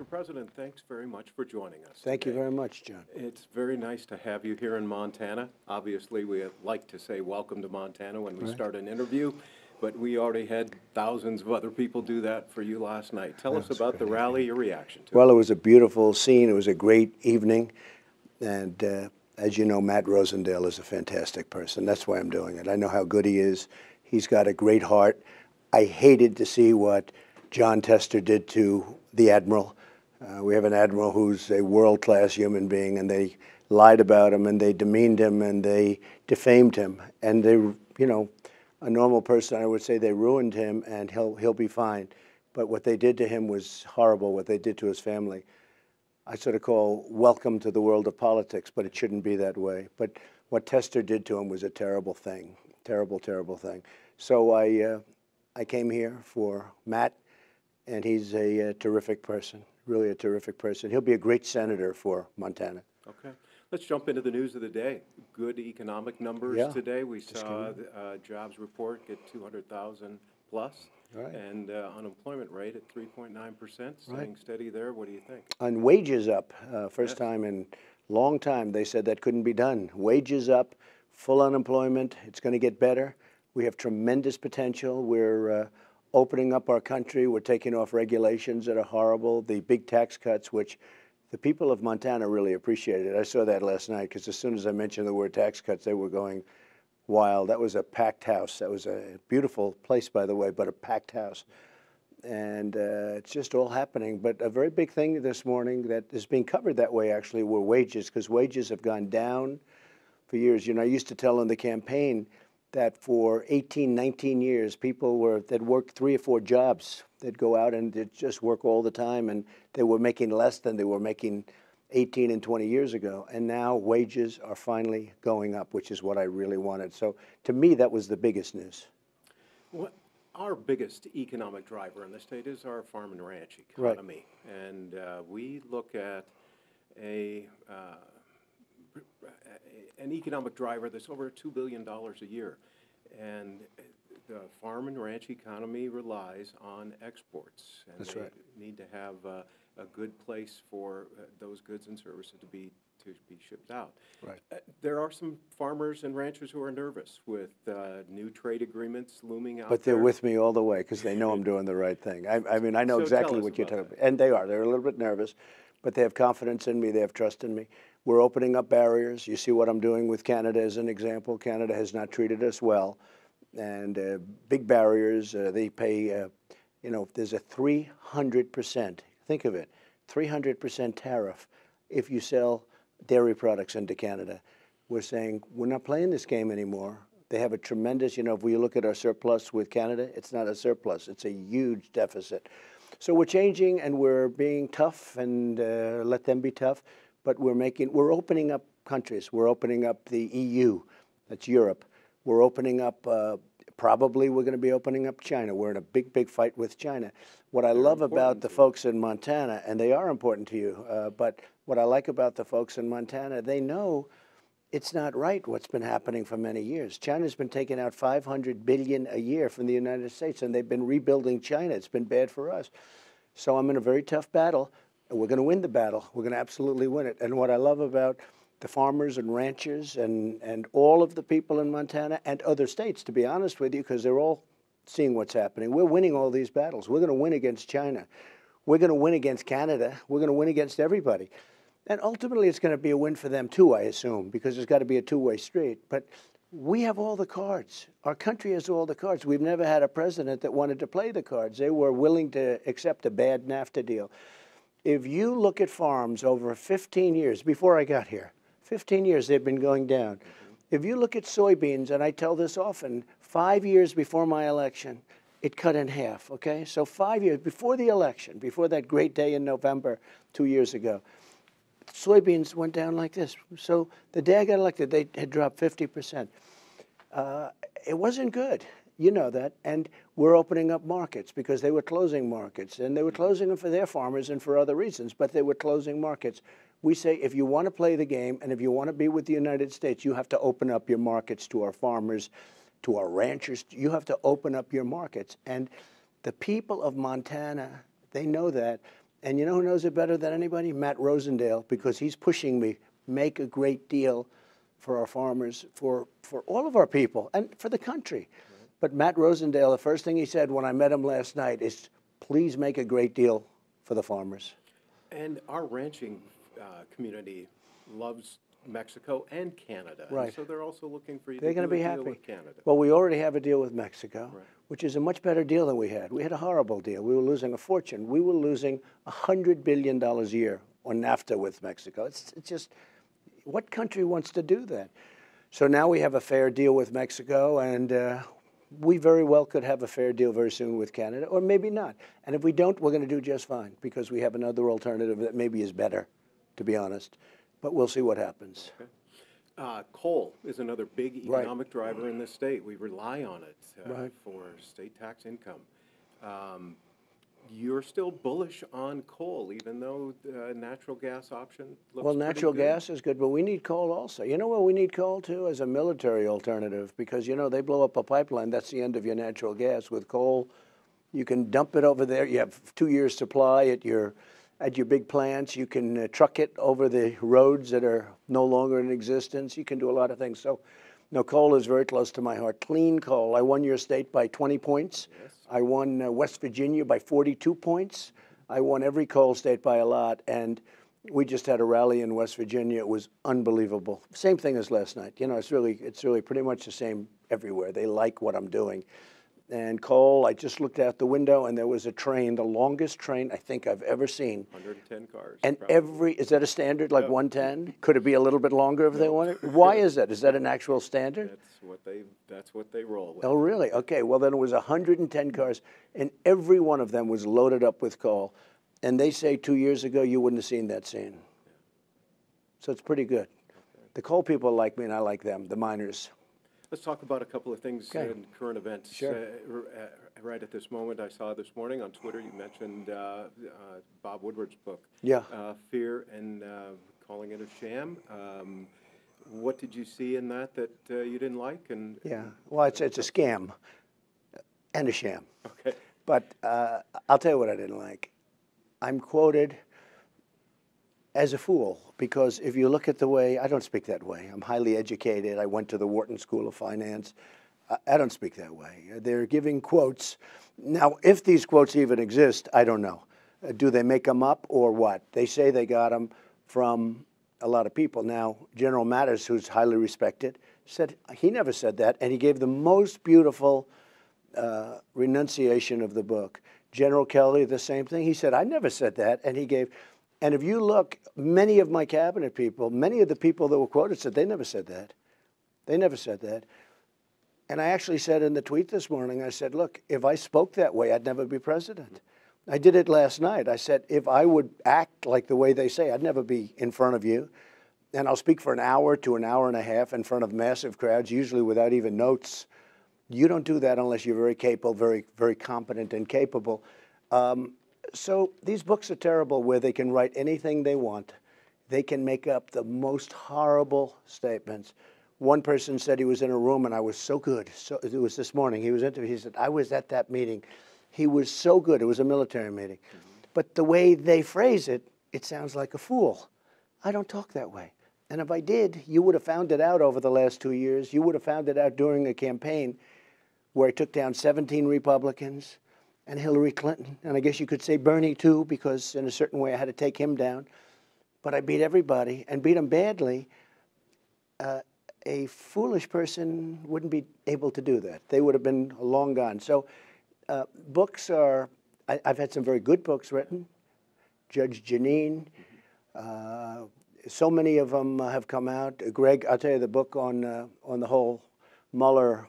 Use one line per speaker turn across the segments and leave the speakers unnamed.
Mr. President, thanks very much for joining us
Thank you
today.
very much, John.
It's very nice to have you here in Montana. Obviously, we like to say welcome to Montana when we start an interview, but we already had thousands of other people do that for you last night. Tell us about the rally, your reaction to it.
Well, it was a beautiful scene. It was a great evening. And as you know, Matt Rosendale is a fantastic person. That's why I'm doing it. I know how good he is. He's got a great heart. I hated to see what John Tester did to the Admiral. We have an Admiral who's a world-class human being, and they lied about him, and they demeaned him, and they defamed him. And they, you know, a normal person, I would say they ruined him, and he'll be fine. But what they did to him was horrible, what they did to his family. I sort of call welcome to the world of politics, but it shouldn't be that way. But what Tester did to him was a terrible thing, terrible, terrible thing. So I came here for Matt, and he's a terrific person, really a terrific person. He'll be a great senator for Montana.
Okay. Let's jump into the news of the day. Good economic numbers today. We saw the jobs report get 200,000 plus.
Right.
And unemployment rate at 3.9%, staying steady there. What do you think?
On wages up, first time in a long time, they said that couldn't be done. Wages up, full unemployment, it's going to get better. We have tremendous potential. We're opening up our country. We're taking off regulations that are horrible. The big tax cuts, which the people of Montana really appreciated. I saw that last night because as soon as I mentioned the word tax cuts, they were going wild. That was a packed house. That was a beautiful place, by the way, but a packed house. And it's just all happening. But a very big thing this morning that is being covered that way, actually, were wages, because wages have gone down for years. You know, I used to tell in the campaign that for 18, 19 years, people they'd work 3 or 4 jobs. They'd go out and they'd just work all the time, and they were making less than they were making 18 and 20 years ago. And now wages are finally going up, which is what I really wanted. So to me, that was the biggest news.
Well, our biggest economic driver in the state is our farm and ranch economy. Right. And we look at an economic driver that's over $2 billion a year. And the farm and ranch economy relies on exports. And
That's
they
right.
need to have a good place for those goods and services to be shipped out.
Right.
There are some farmers and ranchers who are nervous with new trade agreements looming out
But they're with me all the way because they know I'm doing the right thing. I mean, I know exactly what you're talking about. And they are. They're a little bit nervous, but they have confidence in me. They have trust in me. We're opening up barriers. You see what I'm doing with Canada as an example. Canada has not treated us well. And big barriers. They pay, you know, there's a 300%, think of it, 300% tariff if you sell dairy products into Canada. We're saying we're not playing this game anymore. They have a tremendous, you know, if we look at our surplus with Canada, it's not a surplus. It's a huge deficit. So we're changing and we're being tough and let them be tough. But we're opening up countries. We're opening up the EU, that's Europe. We're opening up, probably we're going to be opening up China. We're in a big, big fight with China. What I love about the folks in Montana, and they are important to you, but what I like about the folks in Montana, they know it's not right what's been happening for many years. China's been taking out $500 billion a year from the United States, and they've been rebuilding China. It's been bad for us. So I'm in a very tough battle, and we're going to win the battle. We're going to absolutely win it. And what I love about the farmers and ranchers and all of the people in Montana and other states, to be honest with you, because they're all seeing what's happening. We're winning all these battles. We're going to win against China. We're going to win against Canada. We're going to win against everybody. And ultimately, it's going to be a win for them, too, I assume, because there's got to be a two-way street. But we have all the cards. Our country has all the cards. We've never had a president that wanted to play the cards. They were willing to accept a bad NAFTA deal. If you look at farms over 15 years, before I got here, 15 years they've been going down. If you look at soybeans, and I tell this often, 5 years before my election, it cut in half, okay? So 5 years before the election, before that great day in November 2 years ago, soybeans went down like this. So the day I got elected, they had dropped 50%. It wasn't good. You know that. And we're opening up markets because they were closing markets. And they were closing them for their farmers and for other reasons, but they were closing markets. We say if you want to play the game and if you want to be with the United States, you have to open up your markets to our farmers, to our ranchers. You have to open up your markets. And the people of Montana, they know that. And you know who knows it better than anybody? Matt Rosendale, because he's pushing me, make a great deal for our farmers, for all of our people, and for the country. Right. But Matt Rosendale, the first thing he said when I met him last night is, please make a great deal for the farmers.
And our ranching community loves Mexico and Canada.
Right.
And so they're also looking for you
They're
to
going
do
to be
a
happy.
deal with Canada.
Well, we already have a deal with Mexico,
right.
which is a much better deal than we had. We had a horrible deal. We were losing a fortune. We were losing $100 billion a year on NAFTA with Mexico. It's just, what country wants to do that? So now we have a fair deal with Mexico, and we very well could have a fair deal very soon with Canada, or maybe not. And if we don't, we're going to do just fine, because we have another alternative that maybe is better, to be honest. But we'll see what happens.
Okay. Coal is another big economic driver in this state. We rely on it for state tax income. You're still bullish on coal, even though the natural gas option looks
Well, natural
pretty good.
gas is good, but we need coal also. You know what we need coal too? As a military alternative, because, you know, they blow up a pipeline, that's the end of your natural gas. With coal, you can dump it over there. You have 2 years supply at your big plants. You can truck it over the roads that are no longer in existence. You can do a lot of things. So, no, coal is very close to my heart. Clean coal. I won your state by 20 points.
Yes.
I won West Virginia by 42 points. I won every coal state by a lot. And we just had a rally in West Virginia. It was unbelievable. Same thing as last night. You know, it's really pretty much the same everywhere. They like what I'm doing. And coal, I just looked out the window, and there was a train, the longest train I think I've ever seen.
110 cars.
And
probably.
is that a standard, like 110? Could it be a little bit longer if they wanted? Why is that? Is that an actual standard?
That's what they roll with.
Oh, really? Okay, well, then it was 110 cars, and every one of them was loaded up with coal. And they say 2 years ago you wouldn't have seen that scene. Yeah. So it's pretty good. Okay. The coal people like me, and I like them, the miners.
Let's talk about a couple of things in current events.
Sure.
Right at this moment, I saw this morning on Twitter, you mentioned Bob Woodward's book,
yeah.
Fear and Calling It a Sham. What did you see in that you didn't like?
Yeah, well, it's a scam and a sham.
Okay.
But I'll tell you what I didn't like. I'm quoted as a fool, because if you look at the way, I don't speak that way. I'm highly educated. I went to the Wharton School of Finance. I don't speak that way. They're giving quotes. Now, if these quotes even exist, I don't know. Do they make them up or what? They say they got them from a lot of people. Now, General Matters, who's highly respected, said he never said that, and he gave the most beautiful renunciation of the book. General Kelly, the same thing. He said, I never said that, and he gave... And if you look, many of my cabinet people, many of the people that were quoted said they never said that. They never said that. And I actually said in the tweet this morning, I said, look, if I spoke that way, I'd never be president. I did it last night. I said, if I would act like the way they say, I'd never be in front of you. And I'll speak for an hour to an hour and a half in front of massive crowds, usually without even notes. You don't do that unless you're very capable, very, very competent and capable. So these books are terrible, where they can write anything they want. They can make up the most horrible statements. One person said he was in a room and I was so good. So it was this morning. He was interviewed. He said, I was at that meeting. He was so good. It was a military meeting. But the way they phrase it, it sounds like a fool. I don't talk that way. And if I did, you would have found it out over the last 2 years. You would have found it out during a campaign where I took down 17 Republicans and Hillary Clinton, and I guess you could say Bernie too, because in a certain way I had to take him down. But I beat everybody, and beat them badly. A foolish person wouldn't be able to do that. They would have been long gone. So books are, I've had some very good books written. Judge Janine, so many of them have come out. Greg, I'll tell you the book on the whole Mueller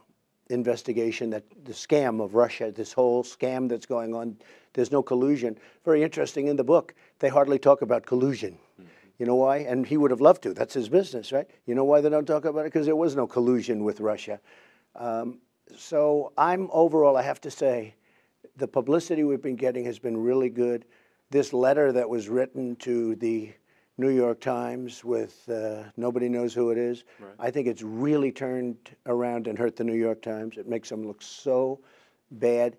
investigation, that the scam of Russia, this whole scam that's going on, there's no collusion. Very interesting in the book, they hardly talk about collusion. Mm-hmm. You know why? And he would have loved to. That's his business, right? You know why they don't talk about it? Because there was no collusion with Russia. So I'm overall, I have to say, the publicity we've been getting has been really good. This letter that was written to the New York Times with nobody knows who it is. Right. I think it's really turned around and hurt the New York Times. It makes them look so bad.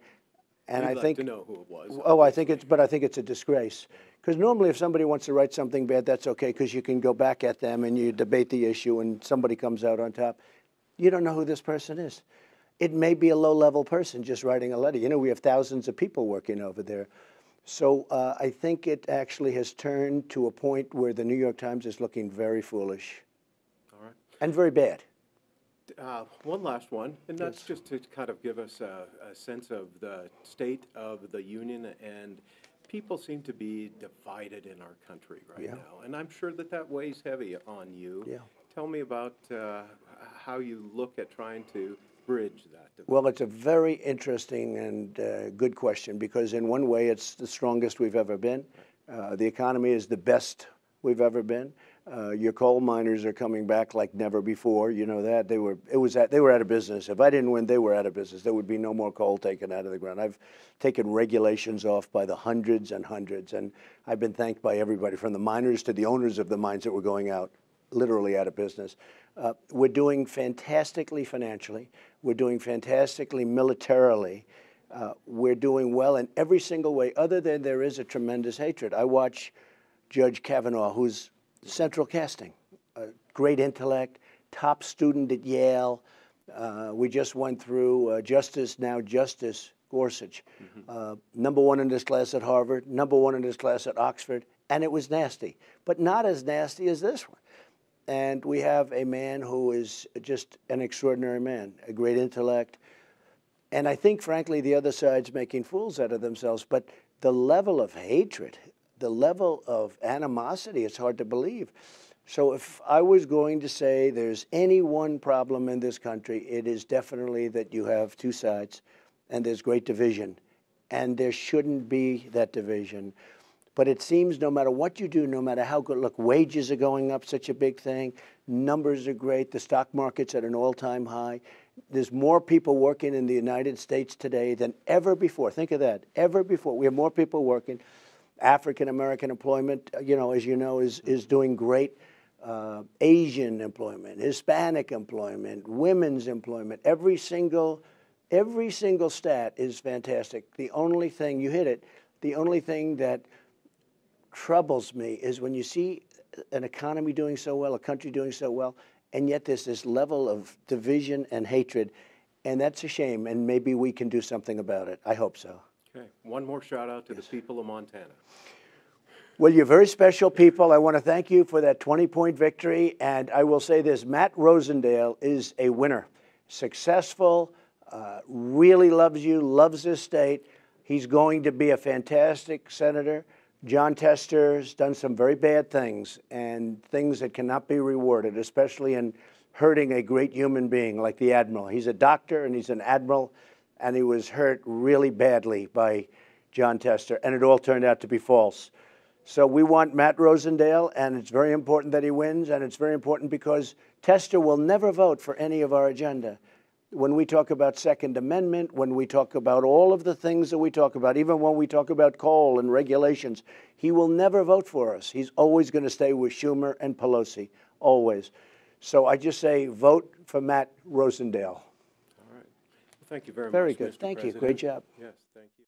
And
We'd
I
like
think
to know who it was.
Oh, I think it's a disgrace. Because normally if somebody wants to write something bad, that's okay, because you can go back at them and you debate the issue and somebody comes out on top. You don't know who this person is. It may be a low-level person just writing a letter. You know, we have thousands of people working over there. So I think it actually has turned to a point where the New York Times is looking very foolish.
All right.
And very bad.
One last one, and that's just to kind of give us a sense of the state of the union, and people seem to be divided in our country right now, and I'm sure that weighs heavy on you.
Yeah.
Tell me about how you look at trying to bridge that divide.
Well, it's a very interesting and good question, because in one way it's the strongest we've ever been. The economy is the best we've ever been. Your coal miners are coming back like never before. You know that they were out of business. If I didn't win, they were out of business. There would be no more coal taken out of the ground. I've taken regulations off by the hundreds and hundreds, and I've been thanked by everybody from the miners to the owners of the mines that were going out, literally out of business. We're doing fantastically financially. We're doing fantastically militarily. We're doing well in every single way, other than there is a tremendous hatred. I watch Judge Kavanaugh, who's central casting, great intellect, top student at Yale. We just went through Justice Gorsuch, #1 in his class at Harvard, #1 in his class at Oxford, and it was nasty, but not as nasty as this one. And we have a man who is just an extraordinary man, a great intellect. And I think, frankly, the other side's making fools out of themselves. But the level of hatred, the level of animosity, it's hard to believe. So if I was going to say there's any one problem in this country, it is definitely that you have two sides and there's great division. And there shouldn't be that division. But it seems no matter what you do, no matter how good, look, wages are going up, such a big thing. Numbers are great. The stock market's at an all-time high. There's more people working in the United States today than ever before. Think of that, ever before. We have more people working. African-American employment, you know, as you know, is doing great. Asian employment, Hispanic employment, women's employment, every single stat is fantastic. The only thing, you hit it, the only thing that troubles me is when you see an economy doing so well, a country doing so well, and yet there's this level of division and hatred, and that's a shame, and maybe we can do something about it. I hope so.
Okay, one more shout out to the people of Montana.
Well, you're very special people. I want to thank you for that 20-point victory, and I will say this, Matt Rosendale is a winner. Successful, really loves you, loves this state. He's going to be a fantastic senator. John Tester's done some very bad things, and things that cannot be rewarded, especially in hurting a great human being like the Admiral. He's a doctor and he's an Admiral, and he was hurt really badly by John Tester, and it all turned out to be false. So we want Matt Rosendale, and it's very important that he wins, and it's very important because Tester will never vote for any of our agenda. When we talk about Second Amendment, when we talk about all of the things that we talk about, even when we talk about coal and regulations, he will never vote for us. He's always going to stay with Schumer and Pelosi, always. So I just say vote for Matt Rosendale.
All right. Well, thank you very much,
Very good.
Mr.
Thank you.
President.
Great job.
Yes, thank you.